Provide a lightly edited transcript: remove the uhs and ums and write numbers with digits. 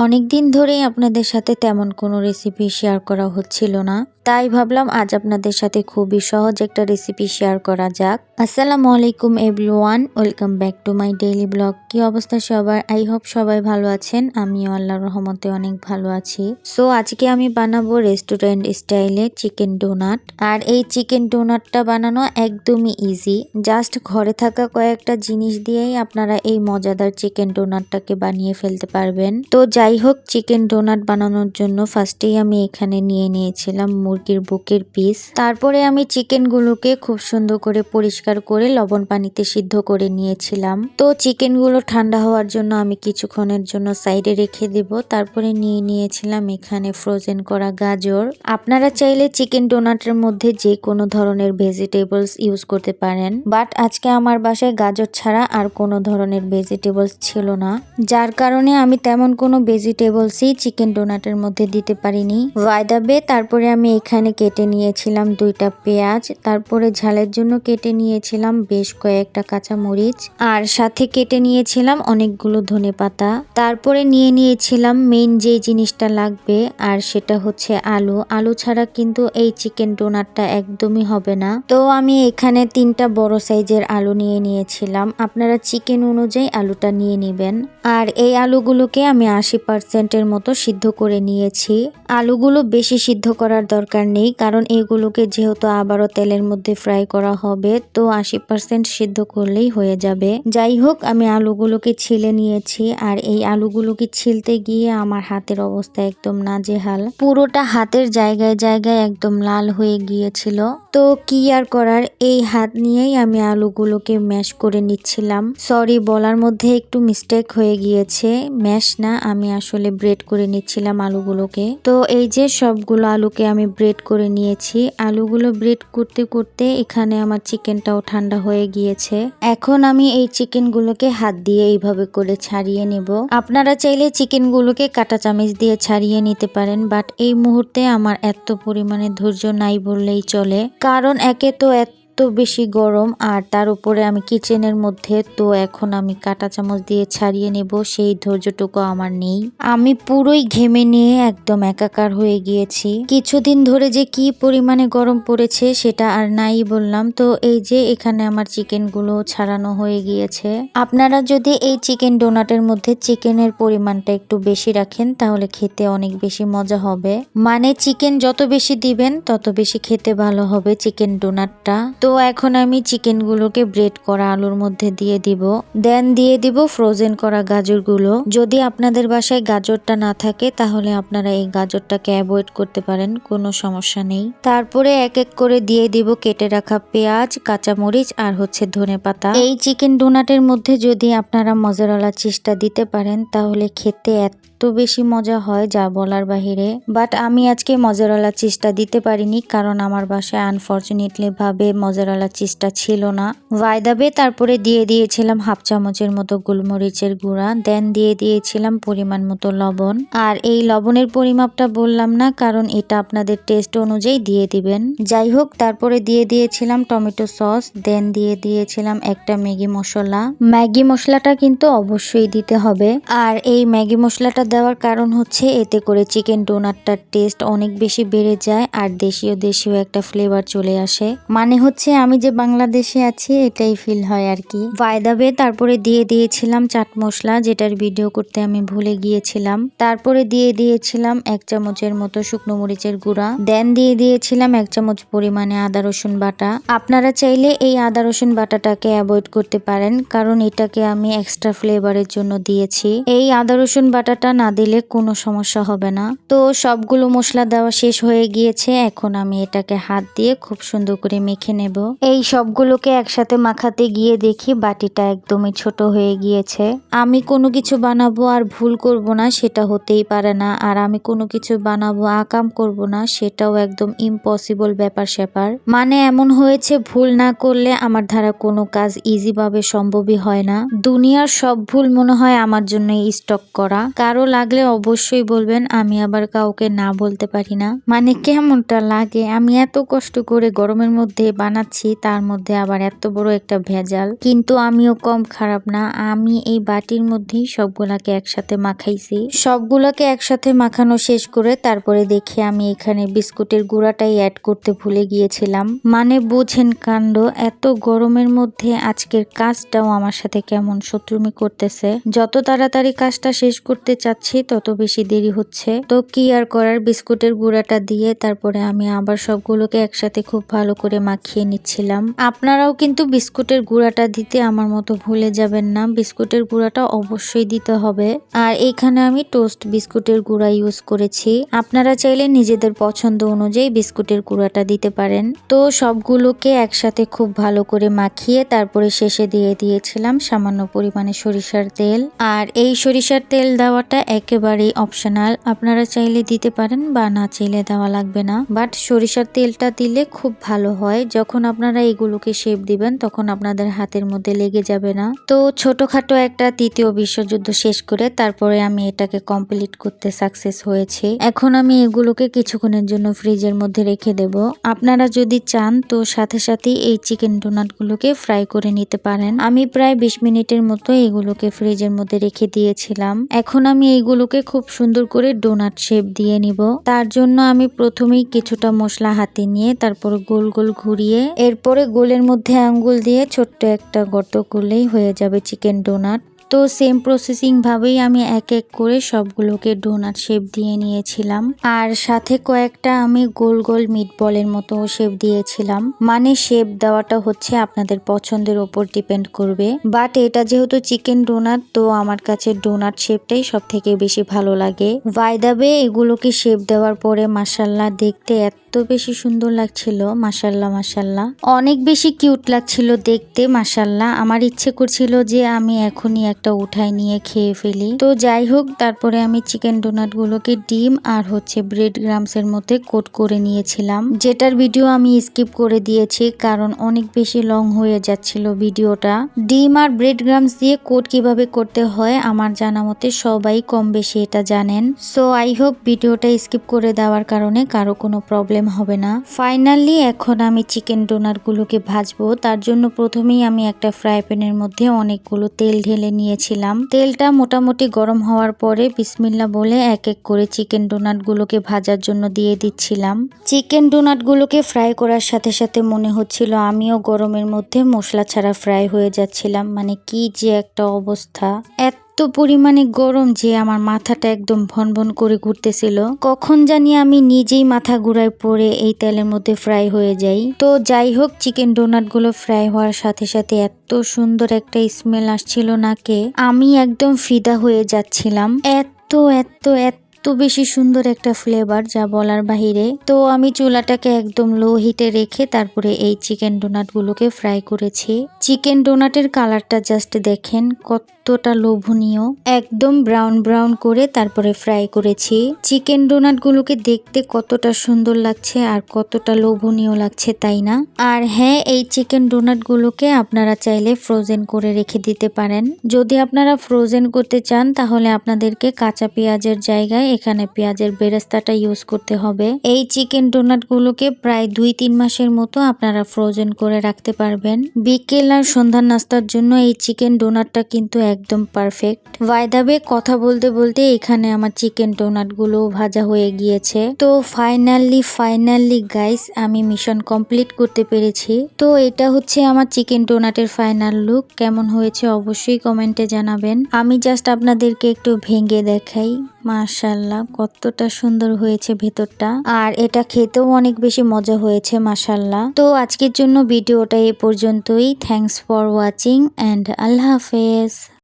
অনেকদিন ধরেই আপনাদের সাথে তেমন কোনো রেসিপি শেয়ার করা হচ্ছিল না, তাই ভাবলাম আজ আপনাদের সাথে খুবই সহজ একটা রেসিপি শেয়ার করা যাক। আসসালামু আলাইকুম everyone, welcome back to my daily blog. কি অবস্থা সবার? আই হোপ সবাই ভালো আছেন। আমিও আল্লাহর রহমতে অনেক ভালো আছি। সো আজকে আমি বানাবো রেস্টুরেন্ট স্টাইলে চিকেন ডোনাট। আর এই চিকেন ডোনাটটা বানানো একদমই ইজি, জাস্ট ঘরে থাকা কয়েকটা জিনিস দিয়েই আপনারা এই মজাদার চিকেন ডোনাটটাকে বানিয়ে ফেলতে পারবেন। তো যাই হোক, চিকেন ডোনাট বানানোর জন্য ফার্স্টেই আমি এখানে নিয়ে নিয়েছিলাম মুরগির বুকের পিস। তারপরে আমি চিকেনগুলোকে খুব সুন্দর করে পরিষ্কার করে লবণ পানিতে সিদ্ধ করে নিয়েছিলাম। তো চিকেনগুলো ঠান্ডা হওয়ার জন্য আমি কিছুক্ষণের জন্য সাইডে রেখে দেব। তারপরে নিয়ে নিয়েছিলাম এখানে ফ্রোজেন করা গাজর। আপনারা চাইলে চিকেন ডোনাটের মধ্যে যে কোনো ধরনের ভেজিটেবলস ইউজ করতে পারেন, বাট আজকে আমার বাসায় গাজর ছাড়া আর কোনো ধরনের ভেজিটেবলস ছিল না, যার কারণে আমি তেমন কোনো ভেজিটেবলসই চিকেন ডোনাটের মধ্যে দিতে পারিনি। বাই দ্য ওয়ে, তারপরে আমি এখানে কেটে নিয়েছিলাম 2টা পেঁয়াজ, তারপরে ঝালের জন্য কেটে নিয়েছিলাম বেশ কয়েকটা কাঁচামরিচ, আর সাথে কেটে নিয়েছিলাম অনেকগুলো ধনেপাতা। তারপরে নিয়ে নিয়েছিলাম মেইন যে জিনিসটা লাগবে, আর সেটা হচ্ছে আলু। আলু ছাড়া কিন্তু এই চিকেন ডোনাটটা একদমই হবে না। তো আমি এখানে 3টা বড় সাইজের আলু নিয়ে নিয়েছিলাম। আপনারা চিকেন অনুযায়ী আলুটা নিয়ে নেবেন। আর এই আলুগুলোকে আমি 80%-এর মতো সিদ্ধ করে নিয়েছি। আলুগুলো বেশি সিদ্ধ করার দরকার নেই, কারণ এগুলোকে যেহেতু আবারও তেলের মধ্যে ফ্রাই করা হবে, তো 80% সিদ্ধ করলেই হয়ে যাবে। যাই হোক, আমি আলুগুলোকে ছিলে নিয়েছি। আর এই আলুগুলোকে ছিলতে গিয়ে আমার হাতের অবস্থা একদম নাজেহাল, পুরোটা হাতের জায়গায় জায়গায় একদম লাল হয়ে গিয়েছিল। তো কি আর করার, এই হাত নিয়েই আমি আলুগুলোকে ম্যাশ করে নিচ্ছিলাম। সরি, বলার মধ্যে একটু মিস্টেক হয়ে গিয়েছে, ম্যাশ না, আমি আসলে ব্রেড করে নিচ্ছিলাম আলুগুলোকে। তো এই যে সবগুলো আলুকে আমি ব্রেড করে নিয়েছি। আলুগুলো ব্রেড করতে করতে এখানে আমার চিকেনটাও ঠান্ডা হয়ে গিয়েছে। এখন আমি এই চিকেনগুলোকে হাত দিয়ে এইভাবে করে ছাড়িয়ে নেব। আপনারা চাইলে চিকেনগুলোকে কাঁটা চামচ দিয়ে ছাড়িয়ে নিতে পারেন, বাট এই মুহূর্তে আমার এত পরিমাণে ধৈর্য নাই বললেই চলে, কারণ একে তো এত বেশি গরম, আর তার উপরে আমি কিচেনের মধ্যে, তো এখন আমি কাঁটা চামচ দিয়ে ছাড়িয়ে নেব সেই ধৈর্যটুকু আমার নেই। আমি পুরোই ঘেমে নিয়ে একদম একাকার হয়ে গিয়েছি। কিছুদিন ধরে যে কি পরিমাণে গরম পড়েছে সেটা আর নাই বললাম। তো এই যে এখানে আমার চিকেনগুলো ছাড়ানো হয়ে গিয়েছে। আপনারা যদি এই চিকেন ডোনাটের মধ্যে চিকেনের পরিমাণটা একটু বেশি রাখেন তাহলে খেতে অনেক বেশি মজা হবে। মানে চিকেন যত বেশি দিবেন তত বেশি খেতে ভালো হবে চিকেন ডোনাটটা। তো এখন আমি চিকেনগুলোকে ব্রেড করা আলুর মধ্যে দিয়ে দিব, দেন দিয়ে দিব ফ্রোজেন করা গাজরগুলো। যদি আপনাদের বাসায় গাজরটা না থাকে তাহলে আপনারা এই গাজরটাকে অ্যাভয়েড করতে পারেন, কোনো সমস্যা নেই। তারপরে এক এক করে দিয়ে দিব কেটে রাখা পেঁয়াজ, কাঁচামরিচ আর হচ্ছে ধনেপাতা। এই চিকেন ডোনাটের মধ্যে যদি আপনারা মজারেলা চিজটা দিতে পারেন তাহলে খেতে এত বেশি মজা হয় যা বলার বাহিরে। বাট আমি আজকে মজারেলা চিজটা দিতে পারিনি, কারণ আমার বাসায় আনফরচুনেটলি ভাবে মজারেলা চিজটা ছিল না। বাই দ্য ওয়ে, তারপরে দিয়ে দিয়েছিলাম 1/2 চামচের মতো গোলমরিচের গুঁড়া, দেন দিয়ে দিয়েছিলাম পরিমাণ মতো লবণ। আর এই লবণের পরিমাপটা বললাম না, কারণ এটা আপনাদের টেস্ট অনুযায়ী দিয়ে দিবেন। যাই হোক, তারপরে দিয়ে দিয়েছিলাম টমেটো সস, দেন দিয়ে দিয়েছিলাম একটা ম্যাগি মশলা। ম্যাগি মশলাটা কিন্তু অবশ্যই দিতে হবে। আর এই ম্যাগি মশলাটা দেওয়ার কারণ হচ্ছে এতে করে চিকেন ডোনাটটার টেস্ট অনেক বেশি বেড়ে যায়, আর দেশীয় দেশীয় একটা ফ্লেভার চলে আসে। মানে হচ্ছে আমি যে বাংলাদেশে আছি এটাই ফিল হয় আর কি। বাই দ্য ওয়ে, তারপরে দিয়ে দিয়েছিলাম চাট মশলা, যেটার ভিডিও করতে আমি ভুলে গিয়েছিলাম। তারপরে দিয়ে দিয়েছিলাম 1 চামচের মতো শুকনো মরিচের গুঁড়া, দেন দিয়ে দিয়েছিলাম 1 চামচ পরিমাণে আদা রসুন বাটা। আপনারা চাইলে এই আদা রসুন বাটাটাকে অ্যাভয়েড করতে পারেন, কারণ এটাকে আমি এক্সট্রা ফ্লেভারের জন্য দিয়েছি। এই আদা রসুন বাটাটা না দিলে কোনো সমস্যা হবে না। তো সবগুলো মশলা দেওয়া শেষ হয়ে গিয়েছে। এখন আমি এটাকে হাত দিয়ে খুব সুন্দর করে মেখে নেব। এই সবগুলোকে একসাথে মাখাতে গিয়ে দেখি বাটিটা একদমই ছোট হয়ে গিয়েছে। আমি কোনো কিছু বানাবো আর ভুল করব না সেটা হতেই পারে না, আর আমি কোনো কিছু বানাবো আকাম করব না সেটাও একদম ইম্পসিবল ব্যাপার স্যাপার। মানে এমন হয়েছে ভুল না করলে আমার দ্বারা কোনো কাজ ইজি ভাবে সম্ভবই হয় না। দুনিয়ার সব ভুল মনে হয় আমার জন্য স্টক করা। কারো লাগলে অবশ্যই বলবেন, আমি আবার কাউকে না বলতে পারি না। মানে কেমনটা লাগে, আমি এত কষ্ট করে গরমের মধ্যে বানাচ্ছি বানাচ্ছি তার মধ্যে আবার এত বড় একটা ভেজাল। কিন্তু আমিও কম খারাপ না, আমি এই বাটির মধ্যেই সবগুলাকে একসাথে মাখাইছি। সবগুলাকে একসাথে মাখানো শেষ করে তারপরে দেখি আমি এখানে বিস্কুটের গুঁড়াটাই অ্যাড করতে ভুলে গিয়েছিলাম। মানে বুঝেন কাণ্ড, এত গরমের মধ্যে আজকের কাজটাও আমার সাথে কেমন শত্রুমি করতেছে। যত তাড়াতাড়ি কাজটা শেষ করতে চাচ্ছি তত বেশি দেরি হচ্ছে। তো কি আর করার, বিস্কুটের গুঁড়াটা দিয়ে তারপরে আমি আবার সবগুলোকে একসাথে খুব ভালো করে মাখিয়ে নিচ্ছিলাম। আপনারাও কিন্তু বিস্কুটের গুঁড়াটা দিতে আমার মতো ভুলে যাবেন না, বিস্কুটের গুঁড়াটা অবশ্যই দিতে হবে। আর এখানে আমি টোস্ট বিস্কুটের গুঁড়া ইউজ করেছি, আপনারা চাইলে নিজেদের পছন্দ অনুযায়ী বিস্কুটের গুঁড়াটা দিতে পারেন। তো সবগুলোকে একসাথে খুব ভালো করে মাখিয়ে তারপরে শেষে দিয়ে দিয়েছিলাম সামান্য পরিমাণে সরিষার তেল। আর এই সরিষার তেল দেওয়াটা একেবারেই অপশনাল, আপনারা চাইলে দিতে পারেন বা না চাইলে দেওয়া লাগবে না, বাট সরিষার তেলটা দিলে খুব ভালো হয়। যখন আপনারা এগুলোকে শেপ দিবেন তখন আপনাদের হাতের মধ্যে লেগে যাবে না। তো ছোটখাটো একটা তৃতীয় বিশ্বযুদ্ধ শেষ করে তারপরে আমি এটাকে কমপ্লিট করতে সাকসেস হয়েছি। এখন আমি এগুলোকে কিছুক্ষণের জন্য ফ্রিজের মধ্যে রেখে দেব। আপনারা যদি চান তো সাথে সাথেই এই চিকেন ডোনাটগুলোকে ফ্রাই করে নিতে পারেন। আমি প্রায় 20 মিনিটের মতো এগুলোকে ফ্রিজের মধ্যে রেখে দিয়েছিলাম। এখন আমি এইগুলোকে খুব সুন্দর করে ডোনাট শেপ দিয়ে নিব। তার জন্য আমি প্রথমেই কিছুটা মশলা হাতে নিয়ে তারপর গোল গোল ঘুরিয়ে এরপরে গোলের মধ্যে আঙ্গুল দিয়ে ছোট্ট একটা গর্ত করলেই হয়ে যাবে চিকেন ডোনাট। তো সেম প্রসেসিং ভাবেই আমি এক এক করে সবগুলোকে ডোনাট শেপ দিয়ে নিয়েছিলাম। আর সাথে কয়েকটা আমি গোল গোল মিট বলের মতো শেপ দিয়েছিলাম। মানে শেপ দেওয়াটা হচ্ছে আপনাদের পছন্দের ওপর ডিপেন্ড করবে, বাট এটা যেহেতু চিকেন ডোনাট তো আমার কাছে ডোনাট শেপটাই সব থেকে বেশি ভালো লাগে। বাই দ্য ওয়ে এগুলোকে শেপ দেওয়ার পরে মাশাআল্লাহ দেখতে এত বেশি সুন্দর লাগছিল, মাশাআল্লাহ মাশাআল্লাহ অনেক বেশি কিউট লাগছিল দেখতে। মাশাআল্লাহ আমার ইচ্ছে করছিল যে আমি এখনই একটা উঠায় নিয়ে খেয়ে ফেলি। তো যাই হোক, তারপরে আমি চিকেন ডোনাট গুলোকে ডিম আর হচ্ছে ব্রেড গ্রামস এর মধ্যে কোট করে নিয়েছিলাম, যেটার ভিডিও আমি স্কিপ করে দিয়েছি কারণ অনেক বেশি লং হয়ে যাচ্ছিল ভিডিওটা। ডিম আর ব্রেড গ্রামস দিয়ে কোট কিভাবে করতে হয় আমার জানা মতে সবাই কম বেশি এটা জানেন। সো আই হোপ ভিডিওটা স্কিপ করে দেওয়ার কারণে কারো কোনো প্রবলেম হবে না। ফাইনালি এখন আমি চিকেন ডোনাট গুলোকে ভাজবো। তার জন্য প্রথমেই আমি একটা ফ্রাই প্যানের মধ্যে অনেকগুলো তেল ঢেলে নিয়েছিলাম। তেলটা মোটামুটি গরম হওয়ার পরে বিসমিল্লাহ বলে এক এক করে চিকেন ডোনাট গুলোকে ভাজার জন্য দিয়ে দিচ্ছিলাম। চিকেন ডোনাট গুলোকে ফ্রাই করার সাথে সাথে মনে হচ্ছিল আমিও গরমের মধ্যে মশলা ছাড়া ফ্রাই হয়ে যাচ্ছিলাম। মানে কি যে একটা অবস্থা, এত পরিমাণে গরম যে আমার মাথাটা একদম ভন ভন করে ঘুরতেছিল। কখন জানি আমি নিজেই মাথা ঘুরায় পড়ে এই তেলের মধ্যে ফ্রাই হয়ে যাই। তো যাই হোক, চিকেন ডোনাট গুলো ফ্রাই হওয়ার সাথে সাথে এত সুন্দর একটা স্মেল আসছিল নাকে, আমি একদম ফিদা হয়ে যাচ্ছিলাম। এত এত এত বেশি সুন্দর একটা ফ্লেভার যা বলার বাহিরে। তো আমি চুলাটাকে একদম লো হিটে রেখে তারপরে এই চিকেন ডোনাট গুলোকে ফ্রাই করেছি। চিকেন ডোনাটের কালারটা জাস্ট দেখেন কতটা লোভনীয়, একদম ব্রাউন ব্রাউন করে তারপরে ফ্রাই করেছি। চিকেন ডোনাট গুলোকে দেখতে কতটা সুন্দর লাগছে আর কতটা লোভনীয় লাগছে, তাই না? আর হ্যাঁ, এই চিকেন ডোনাট গুলোকে আপনারা চাইলে ফ্রোজেন করে রেখে দিতে পারেন। যদি আপনারা ফ্রোজেন করতে চান তাহলে আপনাদেরকে কাঁচা পেঁয়াজের জায়গায় এখানে পেঁয়াজের বেরেস্তাটা ইউজ করতে হবে। এই চিকেন ডোনাট গুলোকে প্রায় 2-3 মাসের মতো আপনারা ফ্রোজেন করে রাখতে পারবেন। বিকেল আর সন্ধ্যার নাস্তার জন্য এই চিকেন ডোনাটটা কিন্তু একদম পারফেক্ট। বাই দ্য ওয়ে কথা বলতে বলতে এখানে আমার চিকেন ডোনাট গুলো ভাজা হয়ে গিয়েছে। তো ফাইনালি গাইস আমি মিশন কমপ্লিট করতে পেরেছি। তো এটা হচ্ছে আমার চিকেন ডোনাটের ফাইনাল লুক। কেমন হয়েছে অবশ্যই কমেন্টে জানাবেন। আমি জাস্ট আপনাদেরকে একটু ভেঙে দেখাই। মাশাআল্লাহ কতটা সুন্দর হয়েছে ভেতরটা, আর এটা খেতেও অনেক বেশি মজা হয়েছে মাশাআল্লাহ। তো আজকের জন্য ভিডিওটা এই পর্যন্তই। থ্যাঙ্কস ফর ওয়াচিং এন্ড আল্লাহ হাফেজ।